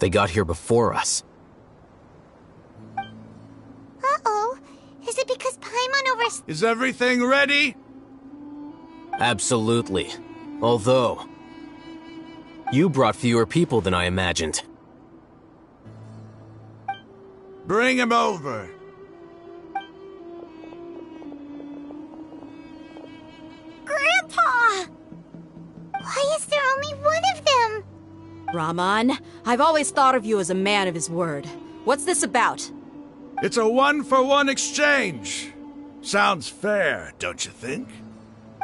They got here before us. Uh-oh. Is it because Paimon Is everything ready? Absolutely. Although, you brought fewer people than I imagined. Bring him over. Grandpa! Why is there only one of them? Rahman, I've always thought of you as a man of his word. What's this about? It's a one-for-one exchange. Sounds fair, don't you think?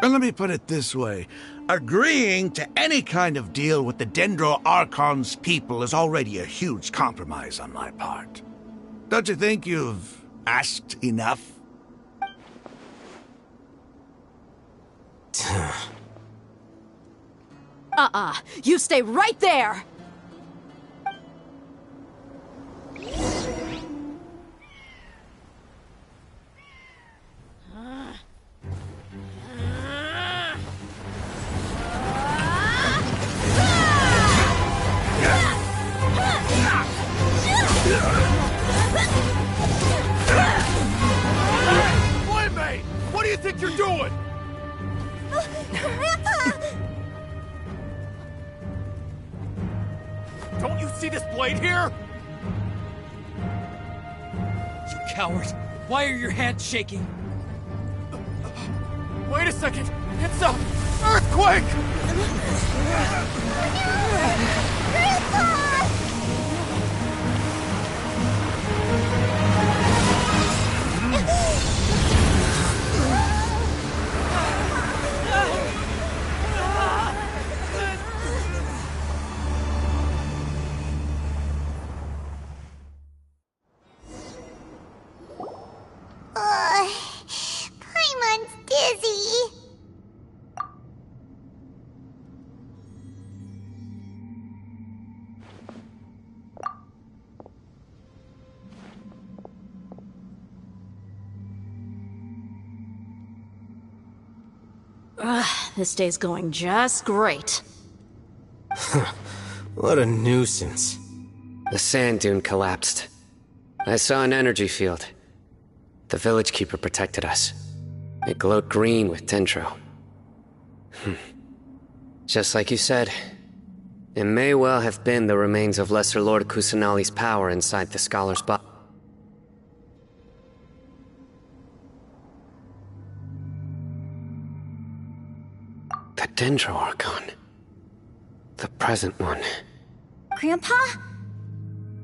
And let me put it this way. Agreeing to any kind of deal with the Dendro Archon's people is already a huge compromise on my part. Don't you think you've asked enough? You stay right there! Playmate! What do you think you're doing? Grandpa! Don't you see this blade here? You coward! Why are your hands shaking? Wait a second! It's a earthquake! Grandpa! Paimon's dizzy. This day's going just great. What a nuisance. The sand dune collapsed. I saw an energy field. The village keeper protected us. It glowed green with dendro. Just like you said, it may well have been the remains of Lesser Lord Kusanali's power inside the scholar's body. The Dendro Archon. The present one. Grandpa?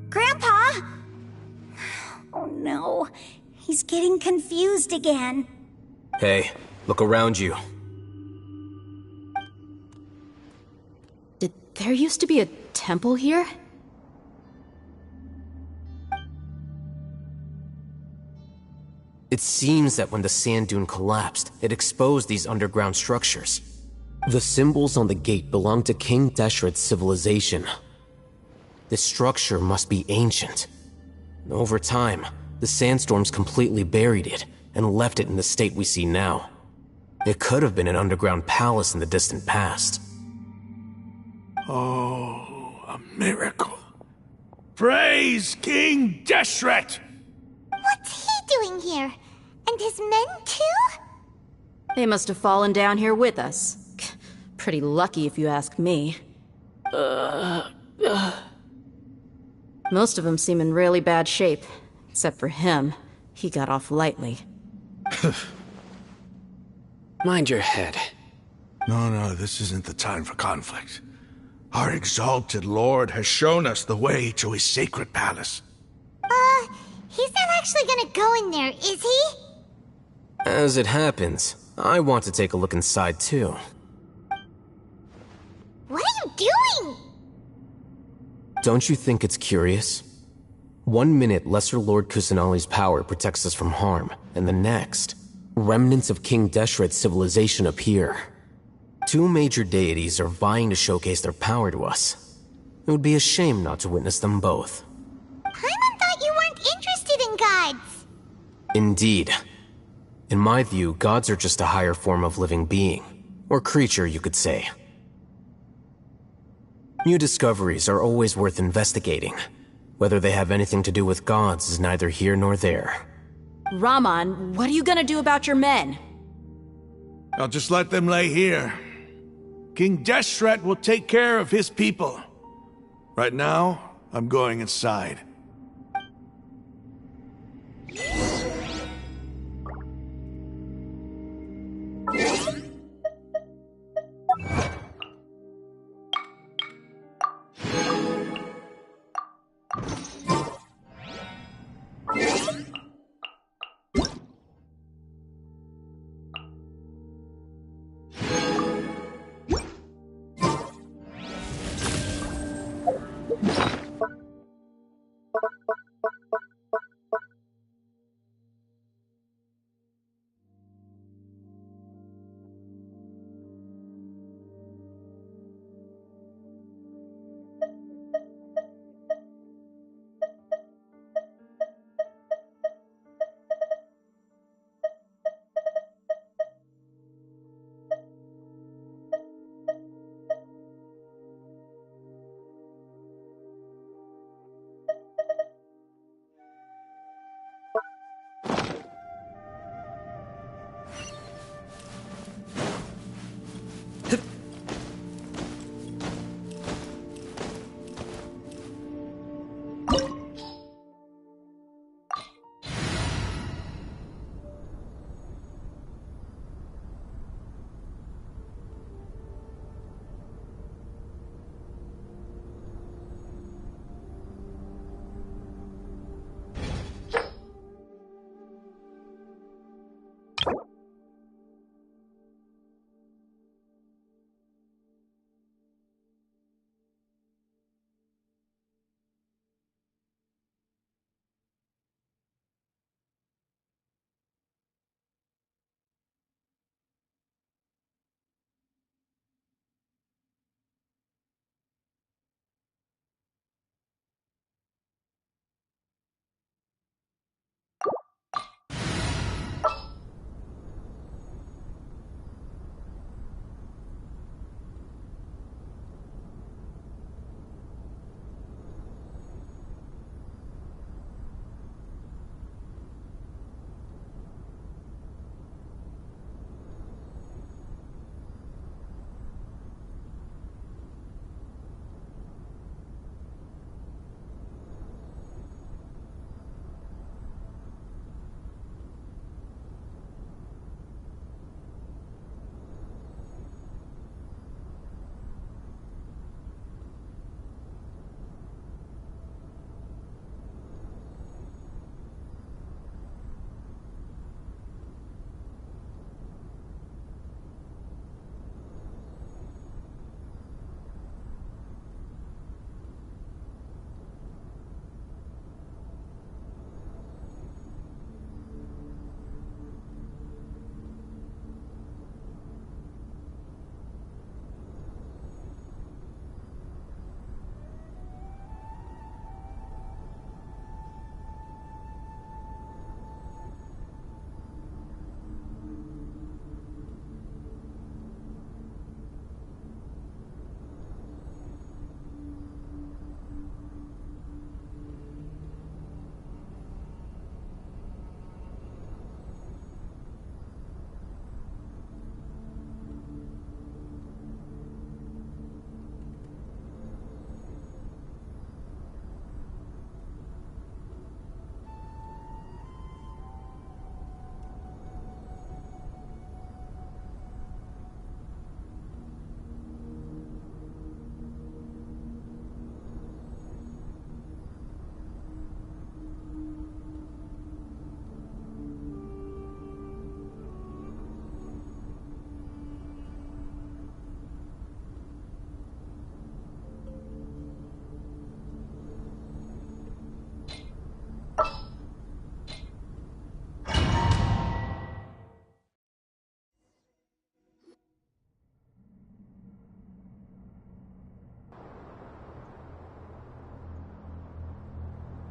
Grandpa? Oh no. He's getting confused again. Hey, look around you. Did there used to be a temple here? It seems that when the sand dune collapsed, it exposed these underground structures. The symbols on the gate belong to King Deshret's civilization. This structure must be ancient. Over time, the sandstorms completely buried it and left it in the state we see now. It could have been an underground palace in the distant past. Oh, a miracle. Praise King Deshret! What's he doing here? And his men too? They must have fallen down here with us. Pretty lucky if you ask me. Most of them seem in really bad shape. Except for him. He got off lightly. Mind your head. No, this isn't the time for conflict. Our exalted lord has shown us the way to his sacred palace. He's not actually gonna go in there, is he? As it happens, I want to take a look inside too. What are you doing? Don't you think it's curious? 1 minute, Lesser Lord Kusanali's power protects us from harm, and the next, remnants of King Deshret's civilization appear. Two major deities are vying to showcase their power to us. It would be a shame not to witness them both. Paimon thought you weren't interested in gods. Indeed. In my view, gods are just a higher form of living being. Or creature, you could say. New discoveries are always worth investigating. Whether they have anything to do with gods is neither here nor there. Raman, what are you gonna do about your men? I'll just let them lay here. King Deshret will take care of his people. Right now, I'm going inside.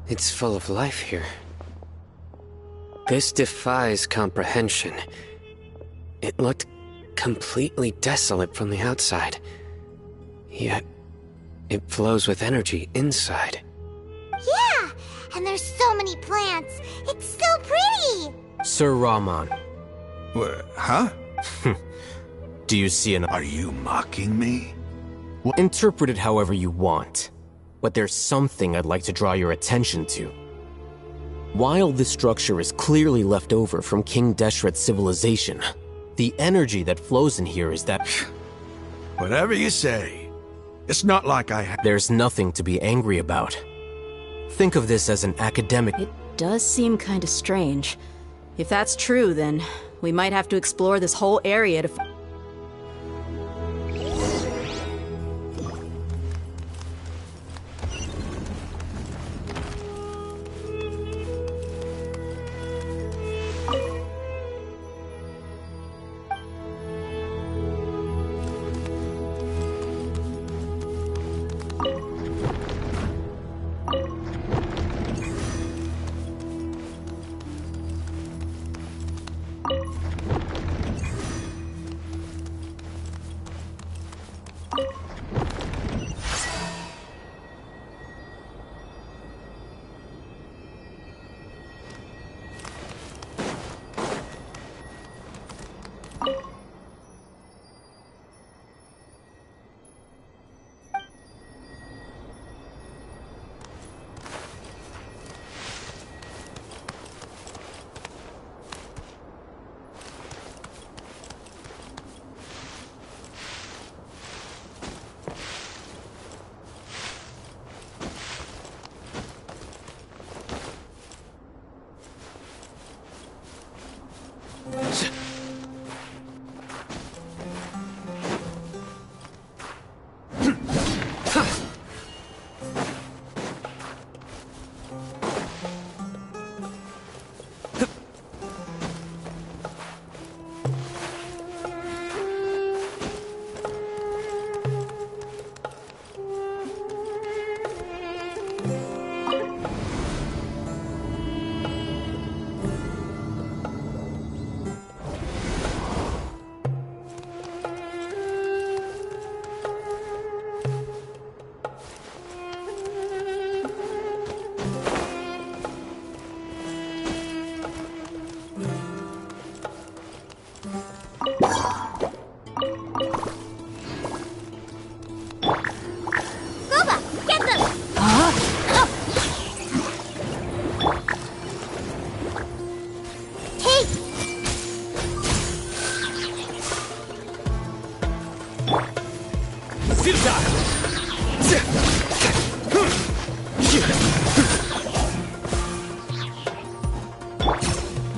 It's full of life here. This defies comprehension. It looked completely desolate from the outside. Yet, It flows with energy inside. Yeah, and there's so many plants. It's so pretty. Sir Rahman, Huh? do you see an... Are you mocking me? Interpret it however you want, but there's something I'd like to draw your attention to. While this structure is clearly left over from King Deshret's civilization, the energy that flows in here is that... Whatever you say. It's not like There's nothing to be angry about. Think of this as an academic... It does seem kinda strange. If that's true, then we might have to explore this whole area to...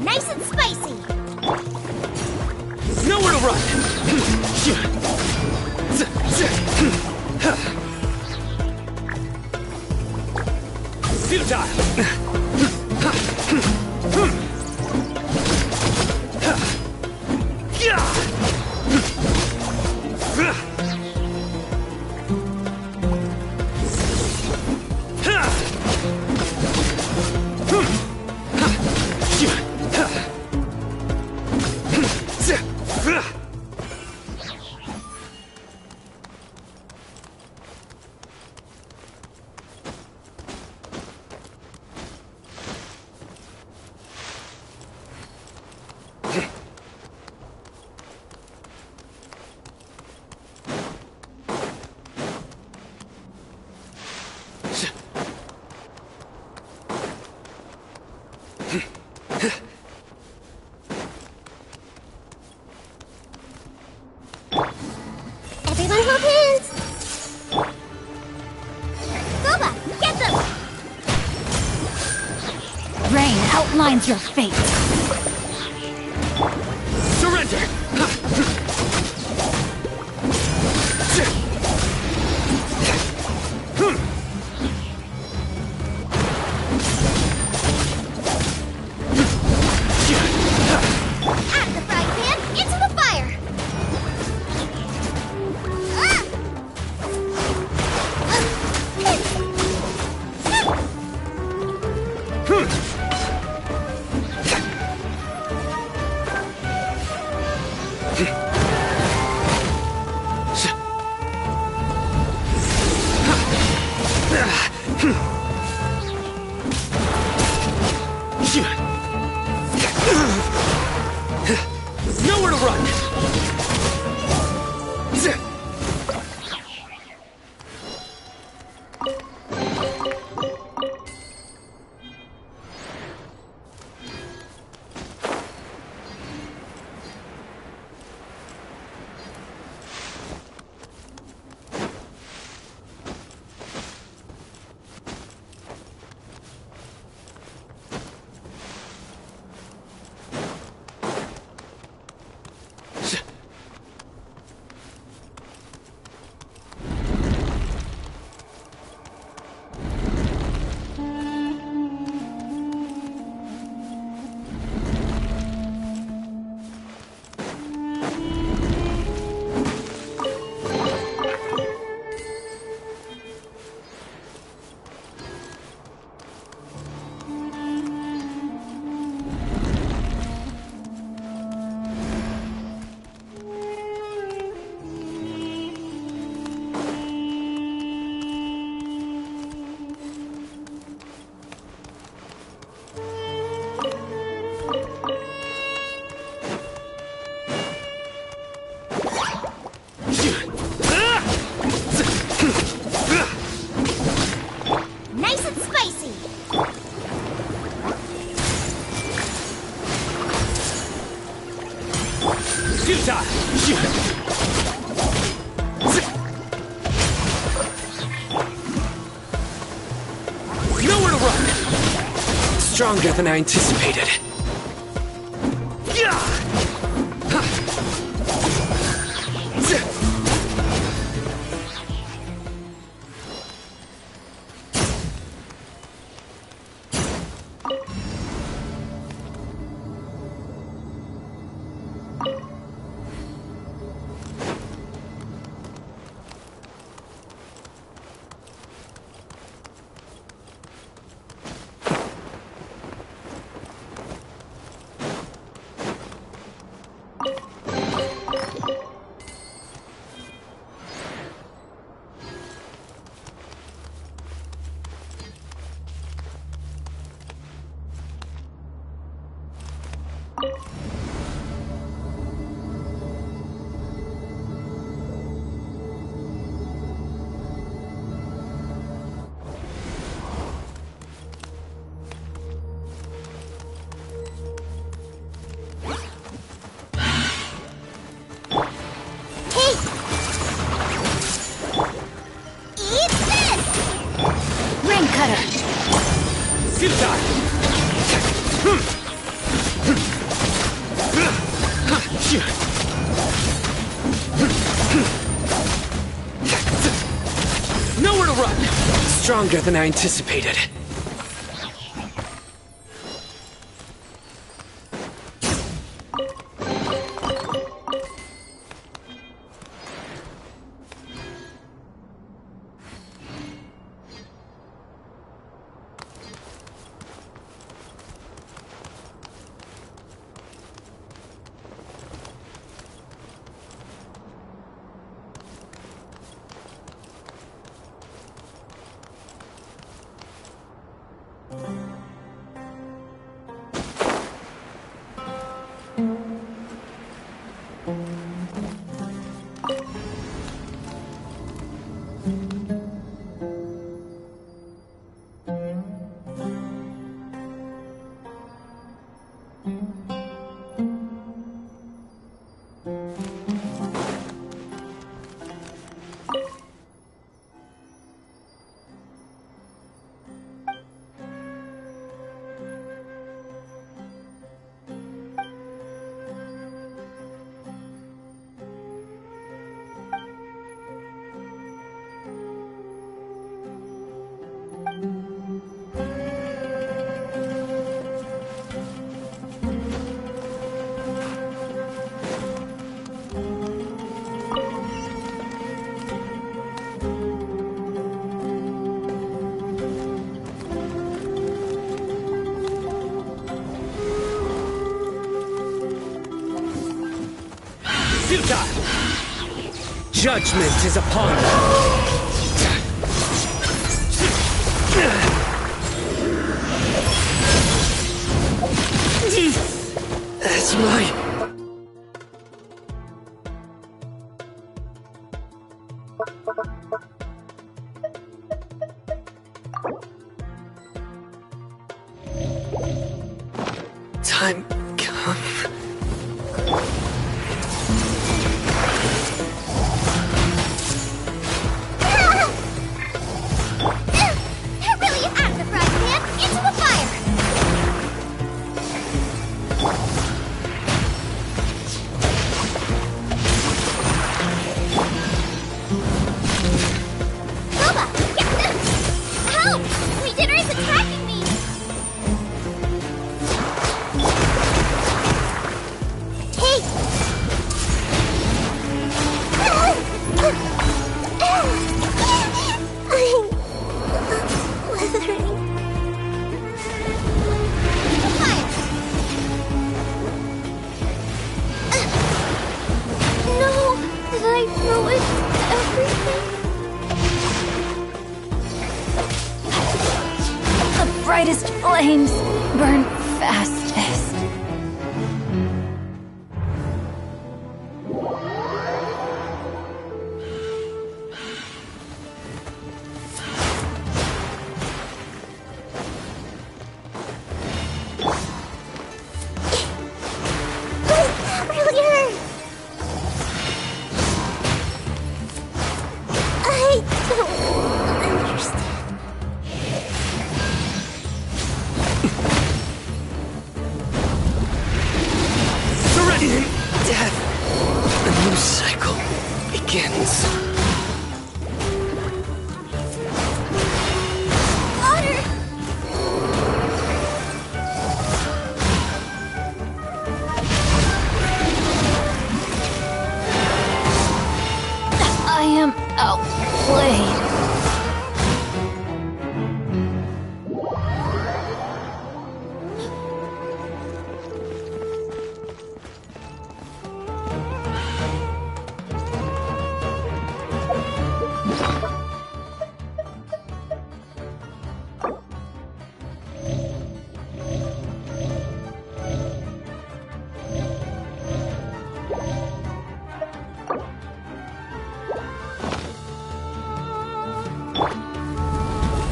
Nice and spicy. Nowhere to run! Everyone hold hands. Boba, get them. Rain outlines your fate. Surrender! Out of the frying pan, into the fire. Nowhere to run! Nice and spicy. Nowhere to run! Stronger than I anticipated. Nowhere to run! Stronger than I anticipated. Judgment is upon you. Time come. Really out of the frying pan, into the fire! Boba! Help! Legionnaire is attacking me! Hey! I'm withering. Fire! No! Did I ruin everything? The brightest flames burn fastest. That really hurt. I don't understand. Serenity! Death! A new cycle begins. Water! I am outplayed.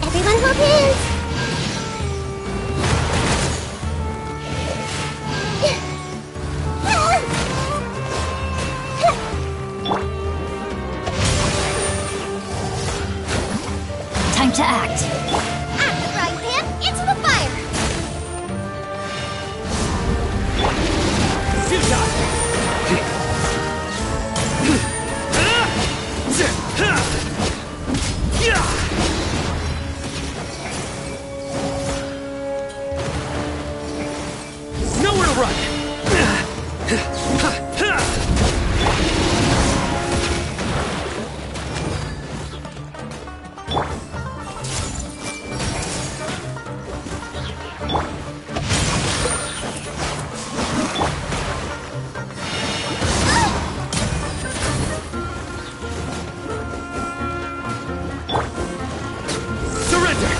Everyone hold hands! Time to act. Out of the frying pan, into the fire! Nowhere to run! Surrender!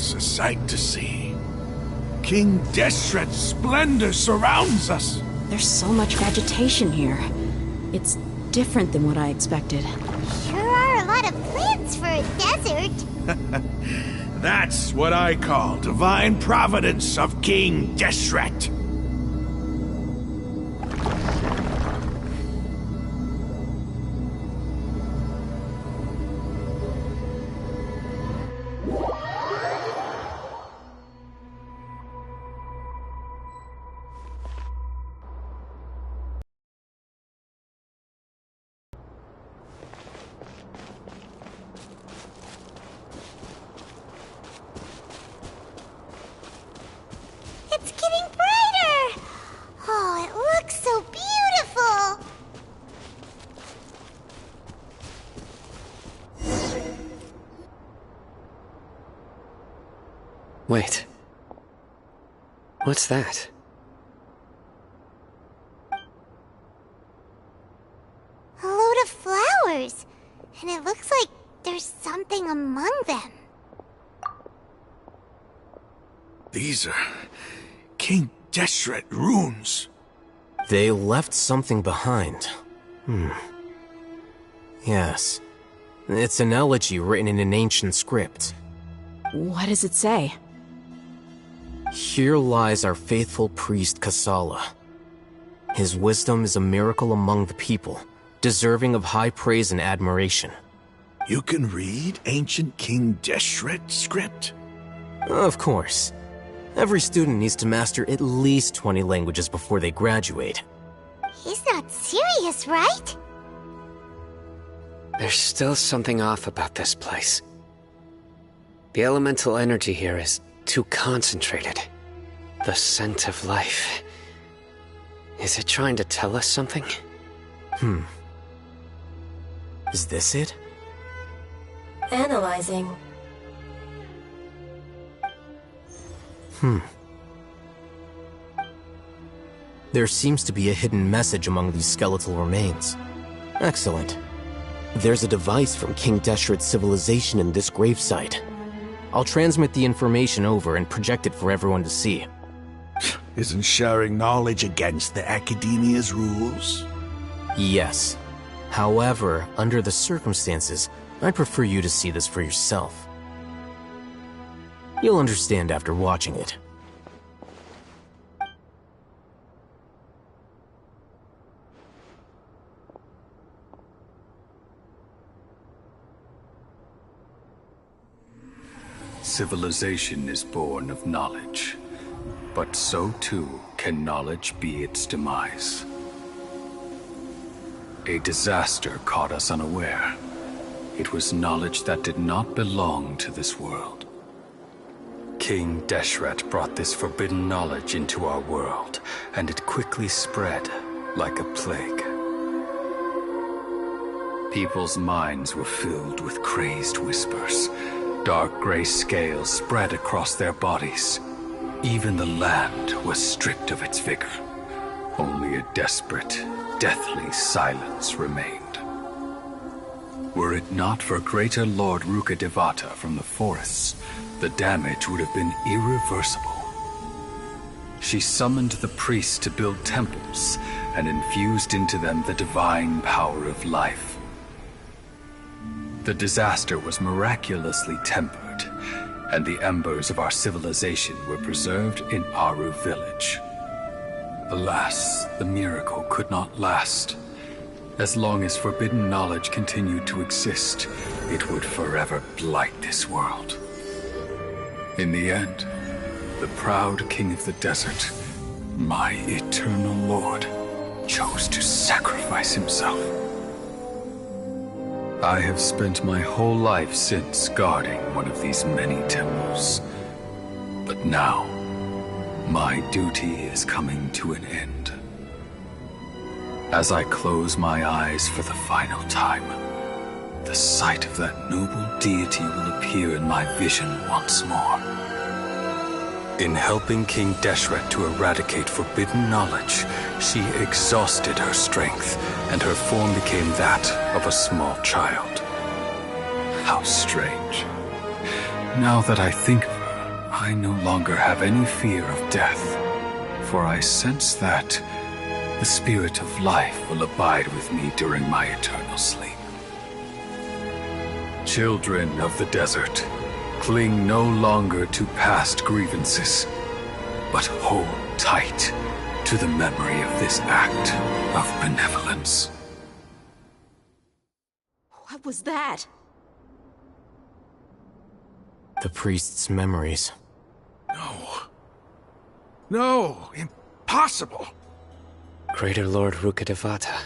It's a sight to see. King Deshret's splendor surrounds us. There's so much vegetation here. It's different than what I expected. Sure are a lot of plants for a desert. That's what I call divine providence of King Deshret. It's getting brighter! Oh, it looks so beautiful! Wait. What's that? A load of flowers. And it looks like there's something among them. These are King Deshret runes. They left something behind. Yes. It's an elegy written in an ancient script. What does it say? Here lies our faithful priest Kasala. His wisdom is a miracle among the people, deserving of high praise and admiration. You can read ancient King Deshret script? Of course. Every student needs to master at least 20 languages before they graduate. He's not serious, right? There's still something off about this place. The elemental energy here is too concentrated. The scent of life. Is it trying to tell us something? Is this it? Analyzing. There seems to be a hidden message among these skeletal remains. Excellent. There's a device from King Deshret's civilization in this gravesite. I'll transmit the information over and project it for everyone to see. Isn't sharing knowledge against the Academia's rules? Yes. However, under the circumstances, I'd prefer you to see this for yourself. You'll understand after watching it. Civilization is born of knowledge, but so too can knowledge be its demise. A disaster caught us unaware. It was knowledge that did not belong to this world. King Deshret brought this forbidden knowledge into our world, and it quickly spread like a plague. People's minds were filled with crazed whispers. Dark gray scales spread across their bodies. Even the land was stripped of its vigor. Only a desperate, deathly silence remained. Were it not for greater Lord Ruka Devata from the forests, the damage would have been irreversible. She summoned the priests to build temples and infused into them the divine power of life. The disaster was miraculously tempered, and the embers of our civilization were preserved in Aru village. Alas, the miracle could not last. As long as forbidden knowledge continued to exist, it would forever blight this world. In the end, the proud king of the desert, my eternal lord, chose to sacrifice himself. I have spent my whole life since guarding one of these many temples. But now, my duty is coming to an end. As I close my eyes for the final time, the sight of that noble deity will appear in my vision once more. In helping King Deshret to eradicate forbidden knowledge, she exhausted her strength, and her form became that of a small child. How strange. Now that I think of her, I no longer have any fear of death, for I sense that the spirit of life will abide with me during my eternal sleep. Children of the desert, cling no longer to past grievances, but hold tight to the memory of this act of benevolence. What was that? The priest's memories. No, impossible. Greater Lord Rukkhadevata.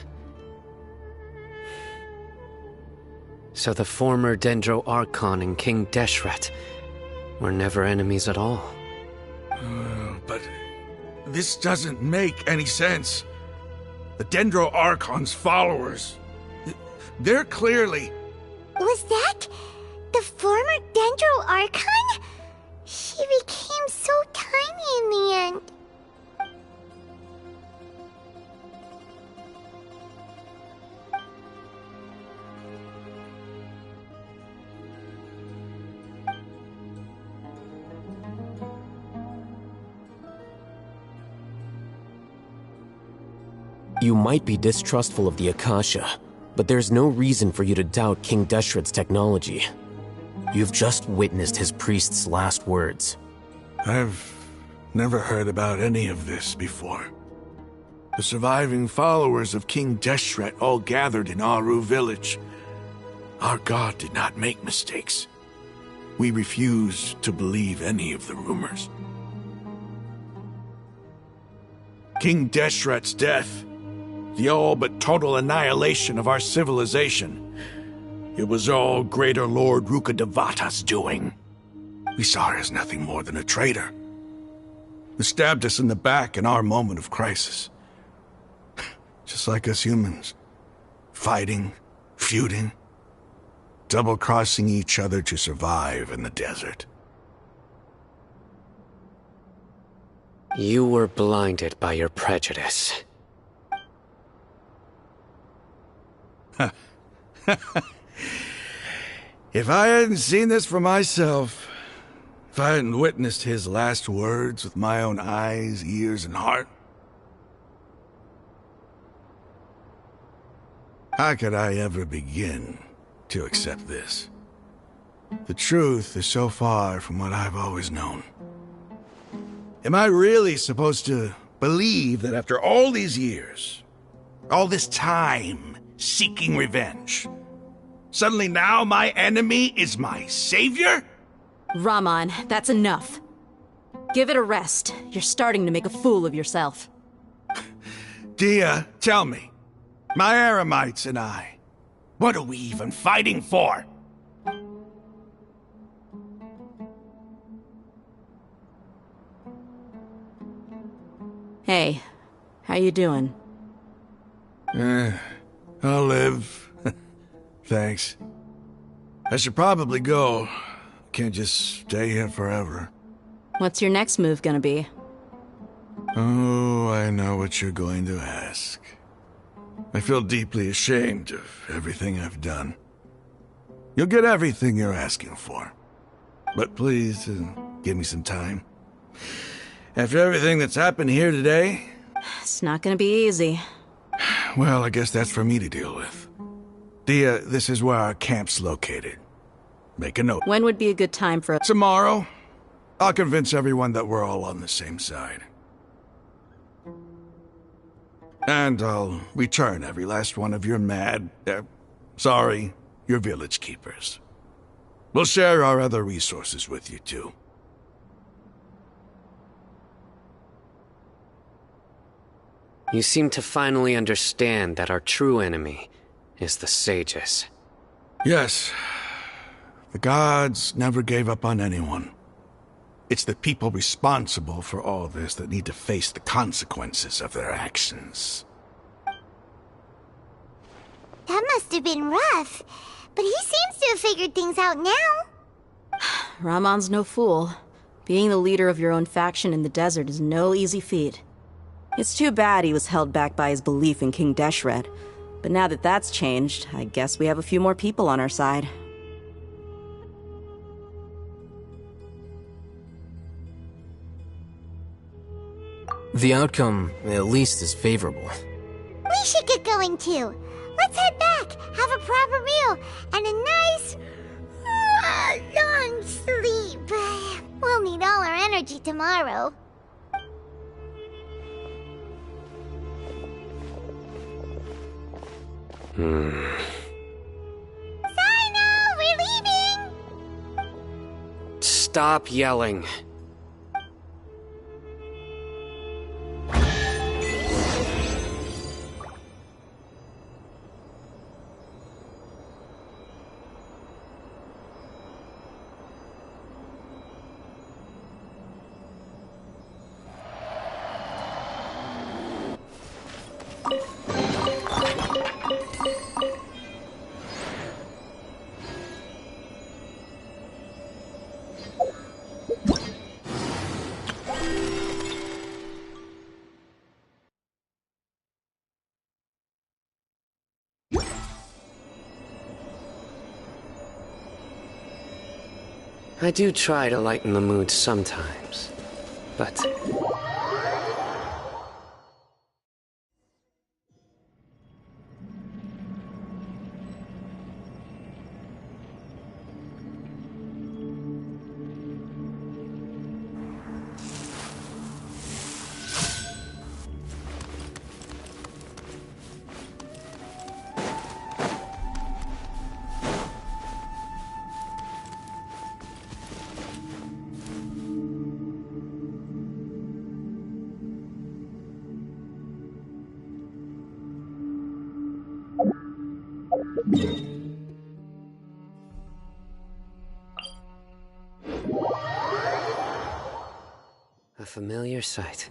So the former Dendro Archon and King Deshret were never enemies at all. But this doesn't make any sense. The Dendro Archon's followers, they're clearly... Was that the former Dendro Archon? She became so tiny in the end. You might be distrustful of the Akasha, but there's no reason for you to doubt King Deshret's technology. You've just witnessed his priest's last words. I've never heard about any of this before. The surviving followers of King Deshret all gathered in Aru village. Our god did not make mistakes. We refuse to believe any of the rumors. King Deshret's death, the all but total annihilation of our civilization, it was all Greater Lord Rukkhadevata's doing. We saw her as nothing more than a traitor, who stabbed us in the back in our moment of crisis. Just like us humans. Fighting, feuding, double-crossing each other to survive in the desert. You were blinded by your prejudice. If I hadn't seen this for myself, if I hadn't witnessed his last words with my own eyes, ears, and heart, how could I ever begin to accept this? The truth is so far from what I've always known. Am I really supposed to believe that after all these years, all this time seeking revenge, suddenly now my enemy is my savior? Raman, that's enough. Give it a rest. You're starting to make a fool of yourself. Dia, tell me, my Eremites and I, what are we even fighting for? Hey, how you doing? I'll live. Thanks. I should probably go. Can't just stay here forever. What's your next move gonna be? Oh, I know what you're going to ask. I feel deeply ashamed of everything I've done. You'll get everything you're asking for. But please, give me some time. After everything that's happened here today... It's not gonna be easy. Well, I guess that's for me to deal with. Dia, this is where our camp's located. Make a note. When would be a good time for a... Tomorrow, I'll convince everyone that we're all on the same side. And I'll return every last one of your your village keepers. We'll share our other resources with you, too. You seem to finally understand that our true enemy is the sages. Yes. The gods never gave up on anyone. It's the people responsible for all this that need to face the consequences of their actions. That must have been rough, but he seems to have figured things out now. Ramon's no fool. Being the leader of your own faction in the desert is no easy feat. It's too bad he was held back by his belief in King Deshret, but now that that's changed, I guess we have a few more people on our side. The outcome, at least, is favorable. We should get going too. Let's head back, have a proper meal, and a nice, long sleep. We'll need all our energy tomorrow. Sino, we're leaving! Stop yelling. I do try to lighten the mood sometimes, but... A familiar sight.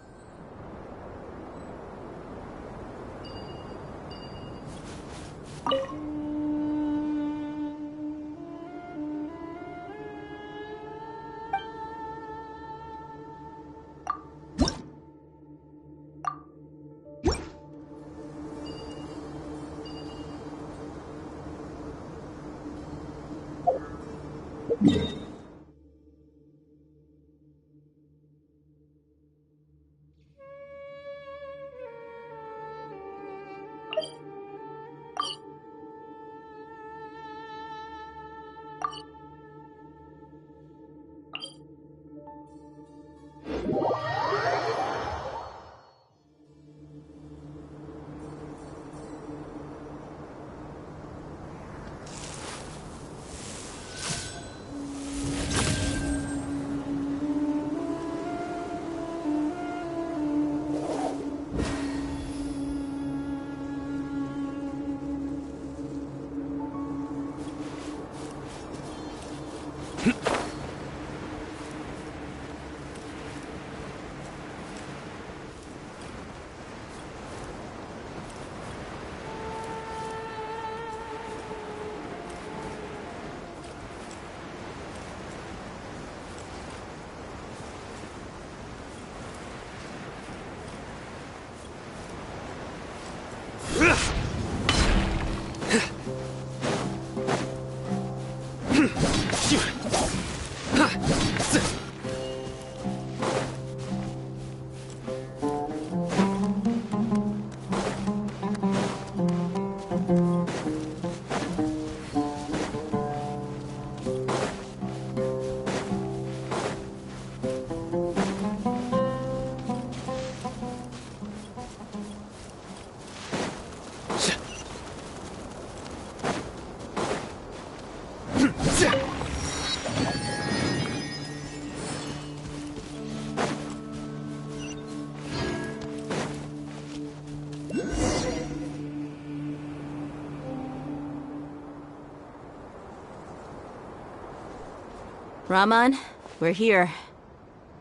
Raman, we're here.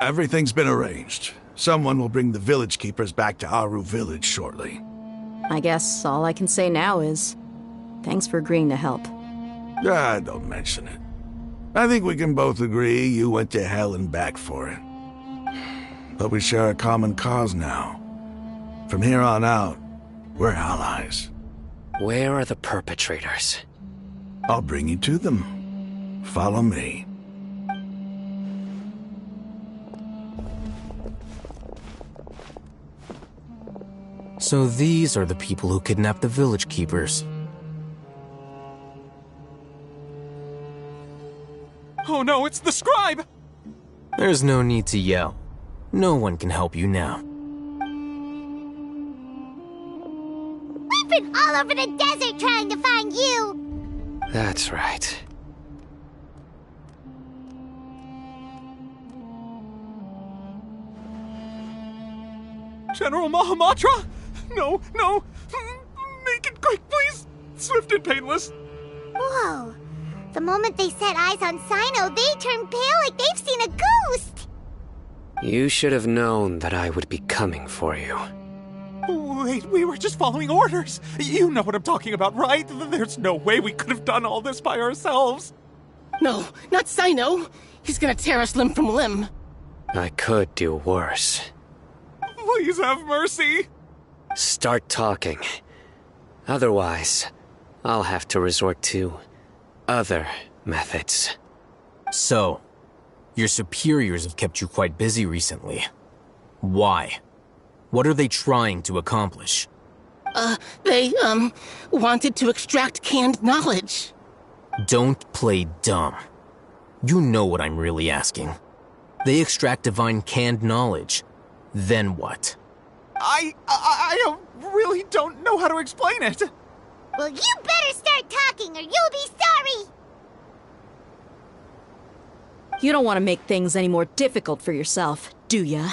Everything's been arranged. Someone will bring the village keepers back to Aru village shortly. I guess all I can say now is, thanks for agreeing to help. Ah, don't mention it. I think we can both agree you went to hell and back for it. But we share a common cause now. From here on out, we're allies. Where are the perpetrators? I'll bring you to them. Follow me. So these are the people who kidnapped the village keepers. Oh no, it's the scribe! There's no need to yell. No one can help you now. We've been all over the desert trying to find you! That's right. General Mahamatra? No, no! Make it quick, please! Swift and painless! Whoa. The moment they set eyes on Sino, they turn pale like they've seen a ghost! You should have known that I would be coming for you. Wait, we were just following orders. You know what I'm talking about, right? There's no way we could have done all this by ourselves. No, not Sino. He's gonna tear us limb from limb. I could do worse. Please have mercy. Start talking. Otherwise, I'll have to resort to other methods. So, your superiors have kept you quite busy recently. Why? What are they trying to accomplish? They wanted to extract canned knowledge. Don't play dumb. You know what I'm really asking. They extract divine canned knowledge. Then what? I really don't know how to explain it. Well, you better start talking or you'll be sorry! You don't want to make things any more difficult for yourself, do ya?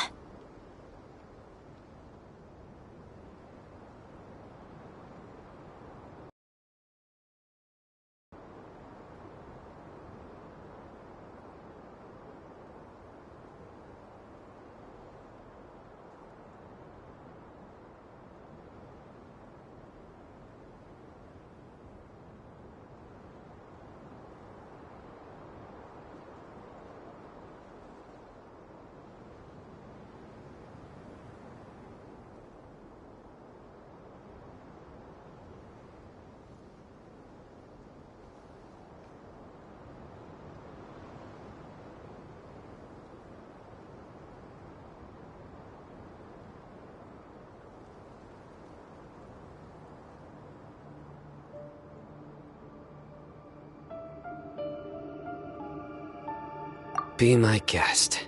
Be my guest.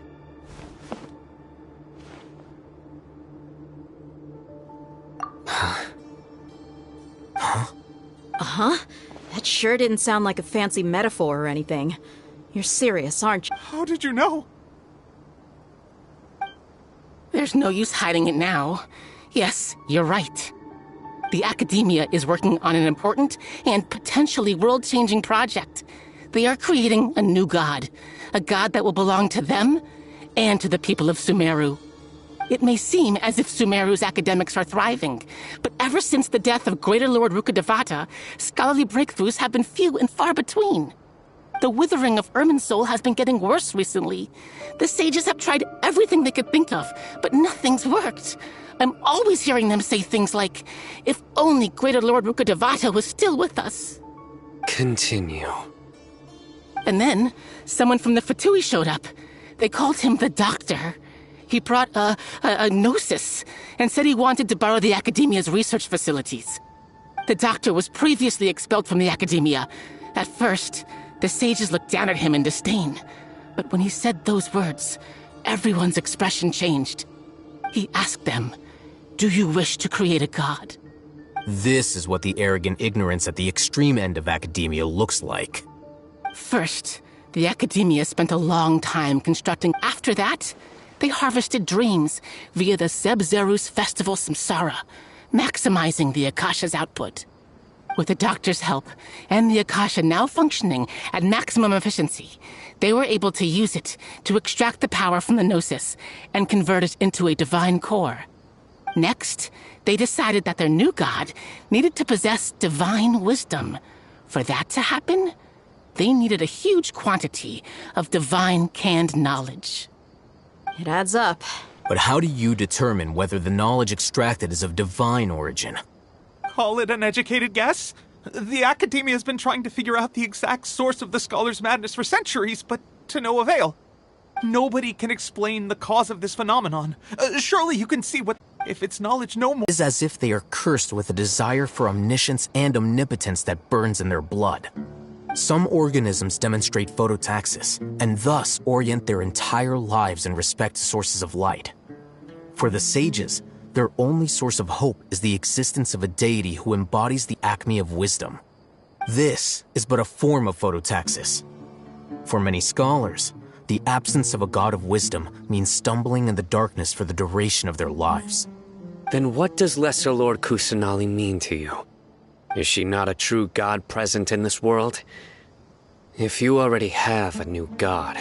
Uh-huh. That sure didn't sound like a fancy metaphor or anything. You're serious, aren't you? How did you know? There's no use hiding it now. Yes, you're right. The Academia is working on an important and potentially world-changing project. They are creating a new god. A god that will belong to them and to the people of Sumeru. It may seem as if Sumeru's academics are thriving, but ever since the death of Greater Lord Rukkhadevata, scholarly breakthroughs have been few and far between. The withering of Irminsul has been getting worse recently. The sages have tried everything they could think of, but nothing's worked. I'm always hearing them say things like, if only Greater Lord Rukkhadevata was still with us. Continue. And then, someone from the Fatui showed up. They called him the Doctor. He brought a gnosis and said he wanted to borrow the Academia's research facilities. The Doctor was previously expelled from the Academia. At first, the sages looked down at him in disdain. But when he said those words, everyone's expression changed. He asked them, "Do you wish to create a god?" This is what the arrogant ignorance at the extreme end of academia looks like. First, the Academia spent a long time constructing. After that, they harvested dreams via the Zeb-Zerus Festival Samsara, maximizing the Akasha's output. With the Doctor's help, and the Akasha now functioning at maximum efficiency, they were able to use it to extract the power from the Gnosis and convert it into a divine core. Next, they decided that their new god needed to possess divine wisdom. For that to happen, they needed a huge quantity of divine canned knowledge. It adds up. But how do you determine whether the knowledge extracted is of divine origin? Call it an educated guess? The Academia has been trying to figure out the exact source of the Scholar's madness for centuries, but to no avail. Nobody can explain the cause of this phenomenon. Surely you can see what... if its knowledge no more is as if they are cursed with a desire for omniscience and omnipotence that burns in their blood. Some organisms demonstrate phototaxis, and thus orient their entire lives in respect to sources of light. For the sages, their only source of hope is the existence of a deity who embodies the acme of wisdom. This is but a form of phototaxis. For many scholars, the absence of a god of wisdom means stumbling in the darkness for the duration of their lives. Then what does Lesser Lord Kusanali mean to you? Is she not a true god present in this world? If you already have a new god,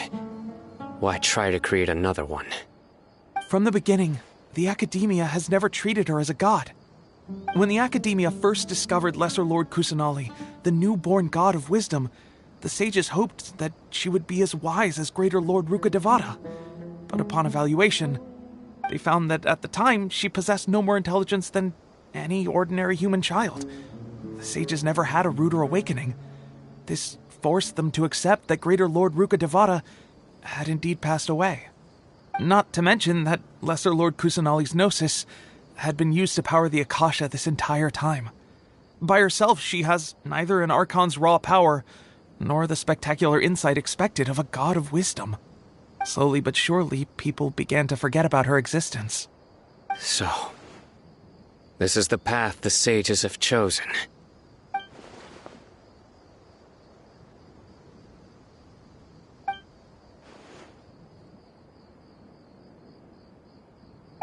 why try to create another one? From the beginning, the Academia has never treated her as a god. When the Academia first discovered Lesser Lord Kusanali, the newborn god of wisdom, the sages hoped that she would be as wise as Greater Lord Rukkhadevata. But upon evaluation, they found that at the time she possessed no more intelligence than any ordinary human child. The sages never had a ruder awakening. This forced them to accept that Greater Lord Rukkhadevata had indeed passed away. Not to mention that Lesser Lord Kusanali's gnosis had been used to power the Akasha this entire time. By herself, she has neither an Archon's raw power, nor the spectacular insight expected of a god of wisdom. Slowly but surely, people began to forget about her existence. So, this is the path the sages have chosen.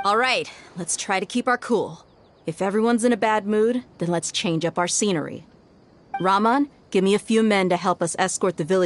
All right, let's try to keep our cool. If everyone's in a bad mood, then let's change up our scenery. Rahman, give me a few men to help us escort the village